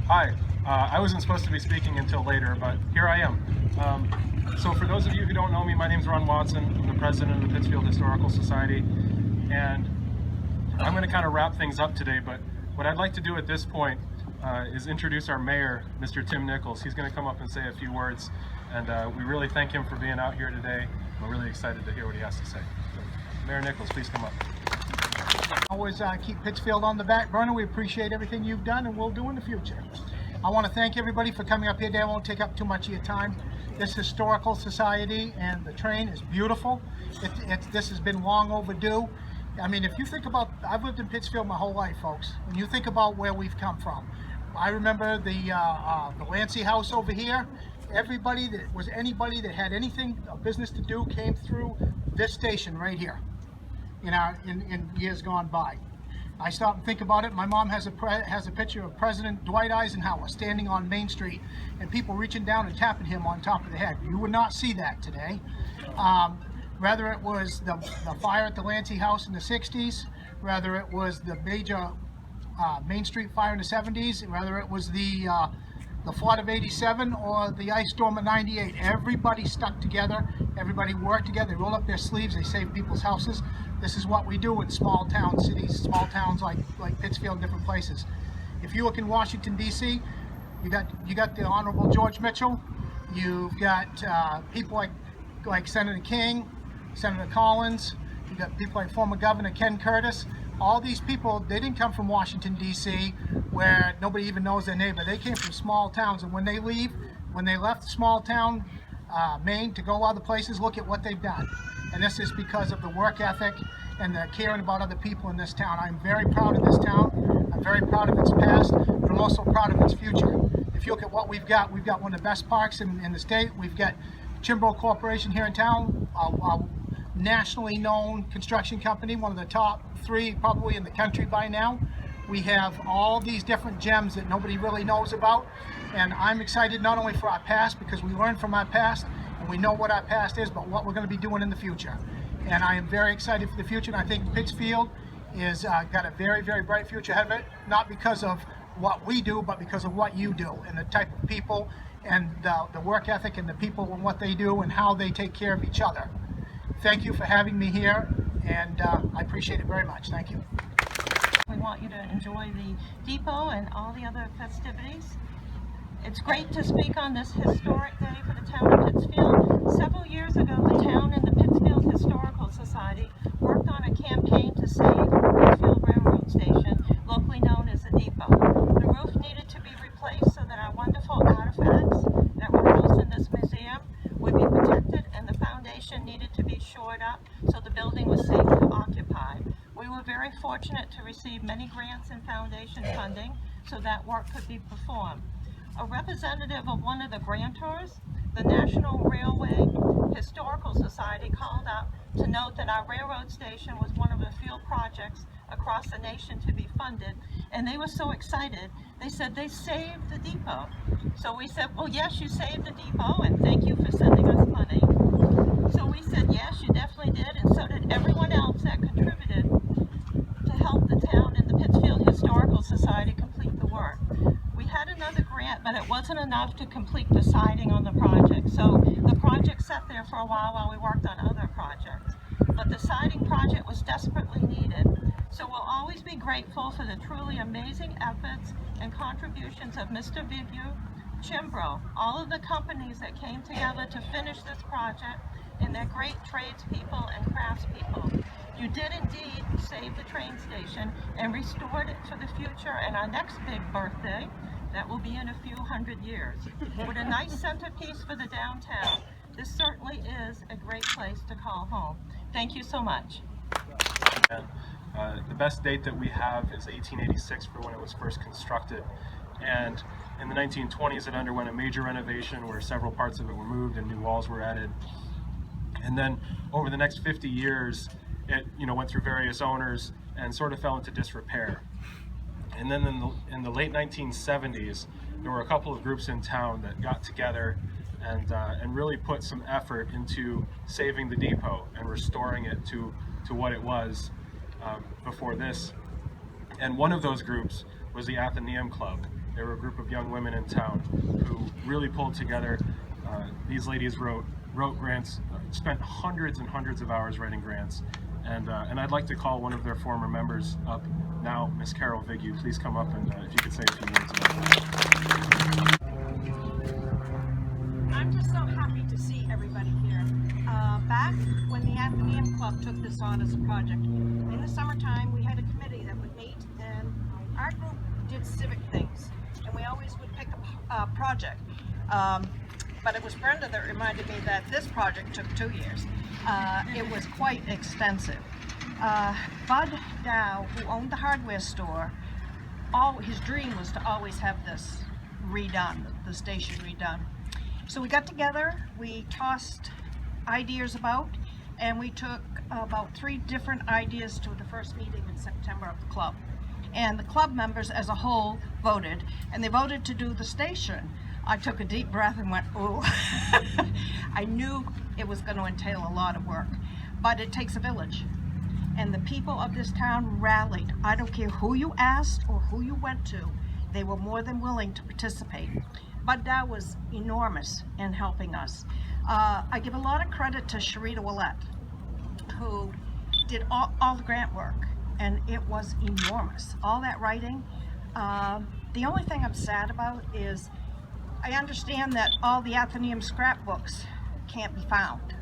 Hi, I wasn't supposed to be speaking until later, but here I am. So for those of you who don't know me, my name is Ron Watson. I'm the president of the Pittsfield Historical Society, and I'm going to kind of wrap things up today, but what I'd like to do at this point is introduce our mayor, Mr. Tim Nichols. He's going to come up and say a few words, and we really thank him for being out here today. We're really excited to hear what he has to say. So, Mayor Nichols, please come up. Always keep Pittsfield on the back burner. We appreciate everything you've done and will do in the future. I want to thank everybody for coming up here today. I won't take up too much of your time. This historical society and the train is beautiful. This has been long overdue. I mean, if you think about, I've lived in Pittsfield my whole life, folks. When you think about where we've come from, I remember the Lancy House over here. Anybody that had anything, a business to do, came through this station right here. In years gone by. I stop and think about it. My mom has a picture of President Dwight Eisenhower standing on Main Street and people reaching down and tapping him on top of the head. You would not see that today. Whether it was the fire at the Lancy House in the 60s, whether it was the major Main Street fire in the 70s, whether it was the flood of 87 or the ice storm of 98, everybody stuck together, everybody worked together, they rolled up their sleeves, they saved people's houses. This is what we do in small town cities, small towns like Pittsfield and different places. If you look in Washington, D.C., you got the Honorable George Mitchell, you've got people like Senator King, Senator Collins, you've got people like former Governor Ken Curtis. All these people, they didn't come from Washington, D.C., where nobody even knows their neighbor. They came from small towns, and when they left small town Maine to go other places, look at what they've done. And this is because of the work ethic and the caring about other people in this town. I'm very proud of this town. I'm very proud of its past, but I'm also proud of its future. If you look at what we've got one of the best parks in the state. We've got Chimbro Corporation here in town, a nationally known construction company, one of the top 3 probably in the country by now. We have all these different gems that nobody really knows about, and I'm excited not only for our past, because we learn from our past and we know what our past is, but what we're going to be doing in the future. And I am very excited for the future, and I think Pittsfield is got a very, very bright future ahead of it, not because of what we do, but because of what you do and the type of people and the work ethic and the people and what they do and how they take care of each other. Thank you for having me here, and I appreciate it very much. Thank you. We want you to enjoy the depot and all the other festivities. It's great to speak on this historic day for the town of Pittsfield. Several years ago, the town and the Pittsfield Historical Society worked on a campaign to save the Pittsfield Railroad Station, locally known as the depot. The roof needed to be replaced so that our wonderful artifacts that were housed in this museum would be protected, and the foundation needed to be shored up so the building was safe to occupy. We were very fortunate to receive many grants and foundation funding so that work could be performed. A representative of one of the grantors, the National Railway Historical Society, called up to note that our railroad station was one of the few projects across the nation to be funded, and they were so excited. They said they saved the depot. So we said, well, yes, you saved the depot, and thank you for sending us money. So we said, yes, you definitely did, and so did everyone else that contributed to help the town and the Pittsfield Historical Society complete the work. We had another grant, but it wasn't enough to complete the siding on the project. So the project sat there for a while we worked on other projects. But the siding project was desperately needed. So we'll always be grateful for the truly amazing efforts and contributions of Mr. Vigu, Chimbro, all of the companies that came together to finish this project, and their great tradespeople and craftspeople. You did indeed save the train station and restored it for the future and our next big birthday, that will be in a few hundred years. With a nice centerpiece for the downtown, this certainly is a great place to call home. Thank you so much. The best date that we have is 1886 for when it was first constructed. And in the 1920s, it underwent a major renovation where several parts of it were moved and new walls were added. And then over the next 50 years, it went through various owners and sort of fell into disrepair. And then in the late 1970s, there were a couple of groups in town that got together and really put some effort into saving the depot and restoring it to what it was before this. And one of those groups was the Athenaeum Club. They were a group of young women in town who really pulled together. These ladies wrote grants, spent hundreds and hundreds of hours writing grants, and I'd like to call one of their former members up now, Miss Carol Vigue. Please come up and if you could say a few words about that. I'm just so happy to see everybody here. Back when the Athenaeum Club took this on as a project, in the summertime we had a committee that would meet, and our group did civic things, and we always would pick a project. But it was Brenda that reminded me that this project took 2 years. It was quite extensive. Bud Dow, who owned the hardware store, his dream was to always have this redone, the station redone. So we got together, we tossed ideas about, and we took about 3 different ideas to the first meeting in September of the club. And the club members as a whole voted, and they voted to do the station. I took a deep breath and went, ooh. I knew it was going to entail a lot of work, but it takes a village. And the people of this town rallied. I don't care who you asked or who you went to, they were more than willing to participate. Bud Dow was enormous in helping us. I give a lot of credit to Sharita Willette, who did all the grant work, and it was enormous. All that writing. The only thing I'm sad about is I understand that all the Athenaeum scrapbooks can't be found.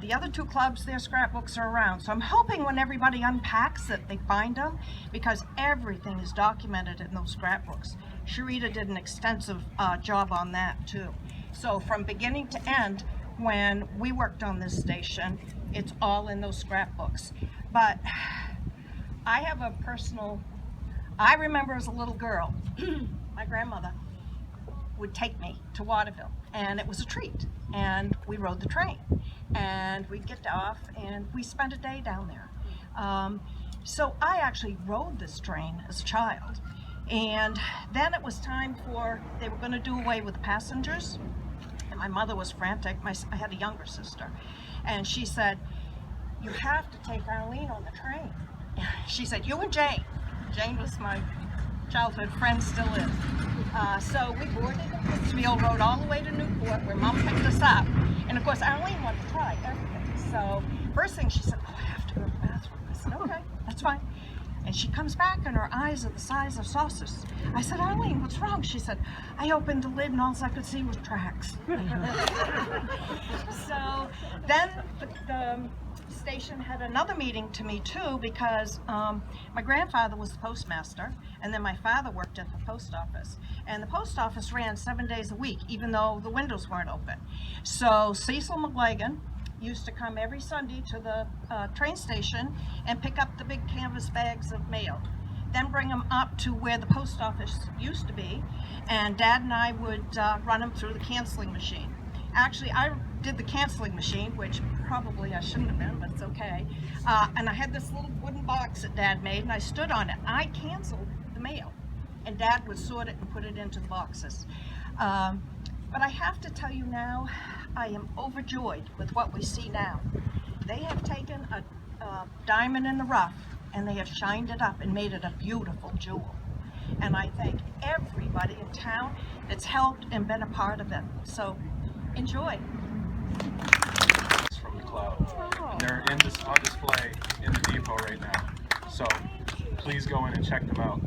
The other 2 clubs, their scrapbooks are around. So I'm hoping when everybody unpacks that they find them, because everything is documented in those scrapbooks. Sharita did an extensive job on that too. So from beginning to end, when we worked on this station, it's all in those scrapbooks. But I have a personal, I remember as a little girl, my grandmother would take me to Waterville, and it was a treat, and we rode the train, and we'd get off and we spent a day down there. So I actually rode this train as a child, and then it was time for, they were going to do away with the passengers, and my mother was frantic. I had a younger sister, and she said, you have to take Arlene on the train. She said, you and Jane. Jane was my childhood friend, still is. So we boarded in Pittsfield, rode all the way to Newport, where Mom picked us up. And of course, Arlene wanted to try everything. So first thing she said, oh, I have to go to the bathroom. I said, okay, that's fine. And she comes back and her eyes are the size of saucers. I said, Arlene, what's wrong? She said, I opened the lid and all I could see was tracks. So then the station had another meeting to me too, because my grandfather was the postmaster, and then my father worked at the post office. And the post office ran 7 days a week, even though the windows weren't open. So Cecil McLagan used to come every Sunday to the train station and pick up the big canvas bags of mail, then bring them up to where the post office used to be, and Dad and I would run them through the canceling machine. Actually, I did the canceling machine, which probably I shouldn't have been, but it's okay. And I had this little wooden box that Dad made, and I stood on it. I canceled the mail, and Dad would sort it and put it into the boxes. But I have to tell you now, I am overjoyed with what we see now. They have taken a diamond in the rough, and they have shined it up and made it a beautiful jewel. And I thank everybody in town that's helped and been a part of it. So enjoy. From the cloud. And they're on display in the depot right now. So please go in and check them out.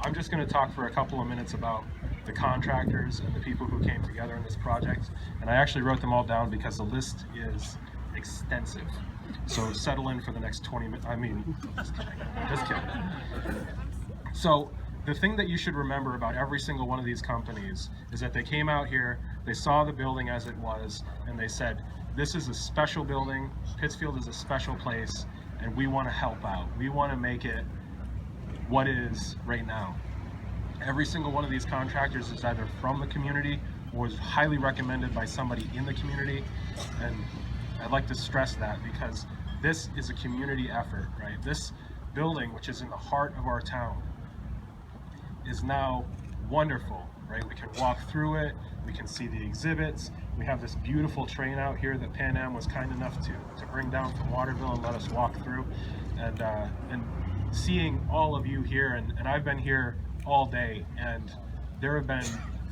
I'm just going to talk for a couple of minutes about the contractors and the people who came together in this project. And I actually wrote them all down because the list is extensive. So settle in for the next 20 minutes. I mean, just kidding. So the thing that you should remember about every single one of these companies is that they came out here, they saw the building as it was, and they said, this is a special building, Pittsfield is a special place, and we want to help out. We want to make it what it is right now. Every single one of these contractors is either from the community or is highly recommended by somebody in the community, and I'd like to stress that because this is a community effort, right? This building, which is in the heart of our town, is now wonderful, right? We can walk through it, we can see the exhibits, we have this beautiful train out here that Pan Am was kind enough to bring down from Waterville and let us walk through, and seeing all of you here, and I've been here all day, and there have been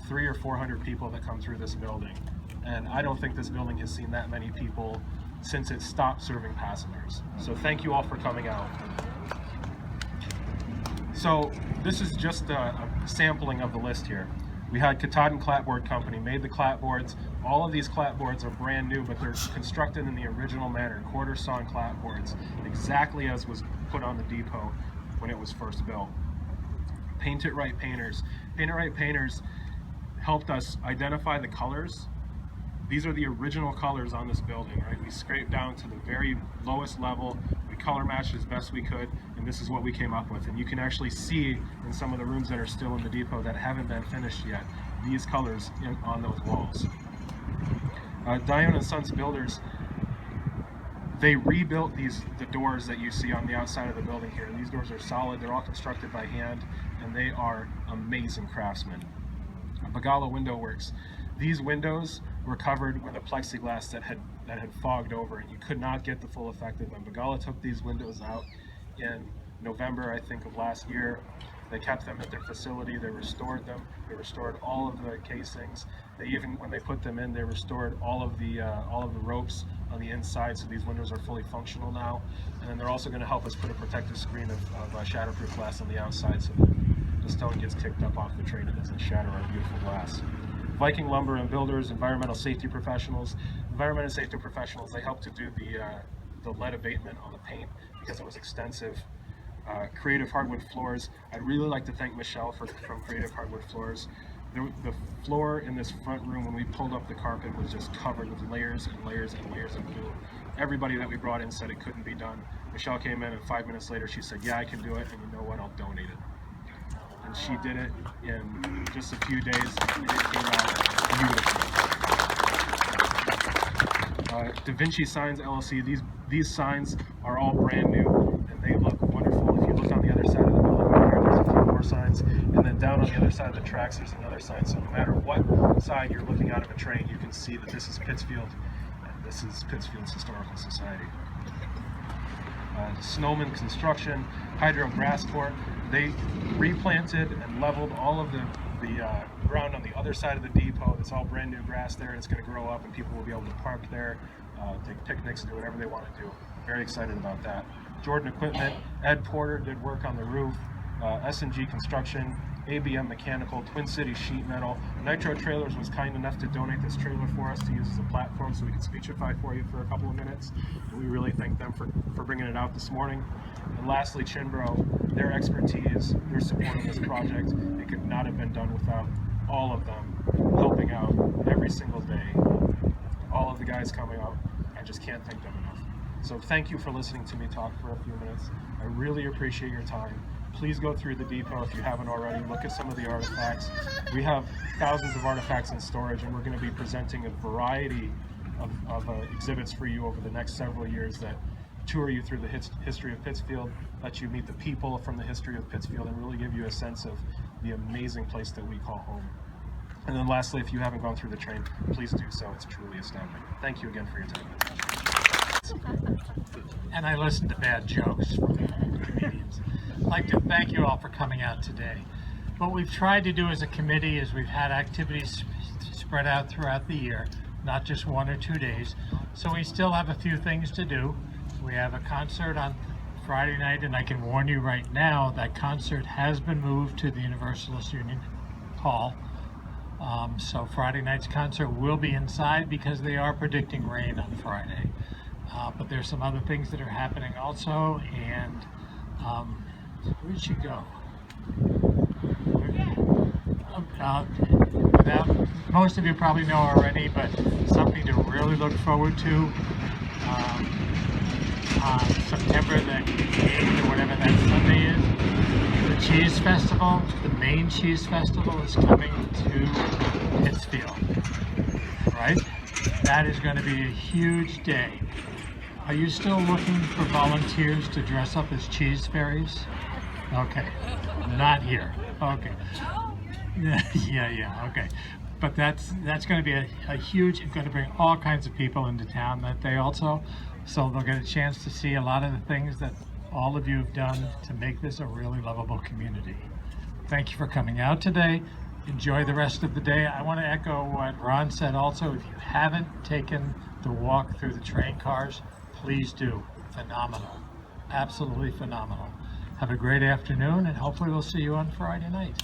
300 or 400 people that come through this building, and I don't think this building has seen that many people since it stopped serving passengers. So thank you all for coming out. So this is just a sampling of the list here. We had Katahdin Clapboard Company made the clapboards. All of these clapboards are brand new, but they're constructed in the original manner, quarter sawn clapboards, exactly as was put on the depot when it was first built. Paint It Right Painters. Paint It Right Painters helped us identify the colors. These are the original colors on this building, right? We scraped down to the very lowest level, we color matched as best we could, and this is what we came up with. And you can actually see in some of the rooms that are still in the depot that haven't been finished yet, these colors on those walls. Dion & Sons Builders, they rebuilt the doors that you see on the outside of the building here. These doors are solid, they're all constructed by hand, and they are amazing craftsmen. Bagala Window Works. These windows were covered with a plexiglass that had fogged over, and you could not get the full effect of them. Bagala took these windows out in November, I think, of last year. They kept them at their facility, they restored them, they restored all of the casings. They even, when they put them in, they restored all of the ropes on the inside, so these windows are fully functional now. And then they're also going to help us put a protective screen of shatterproof glass on the outside so that the stone gets kicked up off the train and doesn't shatter our beautiful glass. Viking Lumber and Builders, environmental safety professionals. Environmental safety professionals, they helped to do the lead abatement on the paint because it was extensive. Creative Hardwood Floors. I'd really like to thank Michelle from Creative Hardwood Floors. The floor in this front room, when we pulled up the carpet, was just covered with layers and layers and layers of glue. Everybody that we brought in said it couldn't be done. Michelle came in, and 5 minutes later she said, yeah, I can do it, and you know what, I'll donate it. And she did it in just a few days, and it came out beautiful. Da Vinci Signs LLC, these signs are all brand new, and they look wonderful. If you look on the other side of the building right here, there's a few more signs, and then down on the other side of the tracks there's another sign. So no matter what side you're looking out of a train, you can see that this is Pittsfield, and this is Pittsfield's Historical Society. Snowman Construction, Hydro Grass Court, they replanted and leveled all of the ground on the other side of the depot. It's all brand new grass there, and it's going to grow up, and people will be able to park there, take picnics, do whatever they want to do. Very excited about that. Jordan Equipment, Ed Porter did work on the roof. S&G Construction, ABM Mechanical, Twin Cities Sheet Metal. Nitro Trailers was kind enough to donate this trailer for us to use as a platform so we could speechify for you for a couple of minutes. And we really thank them for bringing it out this morning. And lastly, Chinbro, their expertise, their support of this project, it could not have been done without all of them helping out every single day. All of the guys coming up, I just can't thank them enough. So thank you for listening to me talk for a few minutes. I really appreciate your time. Please go through the depot if you haven't already. Look at some of the artifacts. We have thousands of artifacts in storage, and we're going to be presenting a variety of exhibits for you over the next several years that tour you through the history of Pittsfield, let you meet the people from the history of Pittsfield, and really give you a sense of the amazing place that we call home. And then lastly, if you haven't gone through the train, please do so. It's truly astounding. Thank you again for your time and attention. And I listen to bad jokes from comedians. I'd like to thank you all for coming out today. What we've tried to do as a committee is we've had activities spread out throughout the year, not just 1 or 2 days. So we still have a few things to do. We have a concert on Friday night, and I can warn you right now that concert has been moved to the Universalist Union Hall. So Friday night's concert will be inside because they are predicting rain on Friday. But there's some other things that are happening also, and where did she go? Most of you probably know already, but something to really look forward to on September the 8th or whatever that Sunday is. The Cheese Festival, the main Cheese Festival, is coming to Pittsfield, right? That is going to be a huge day. Are you still looking for volunteers to dress up as cheese fairies? Okay, not here. Okay. Yeah, okay. But that's going to be a huge, it's going to bring all kinds of people into town that day also. So they'll get a chance to see a lot of the things that all of you have done to make this a really lovable community. Thank you for coming out today. enjoy the rest of the day. I want to echo what Ron said also. If you haven't taken the walk through the train cars, please do. Phenomenal. Absolutely phenomenal. Have a great afternoon, and hopefully we'll see you on Friday night.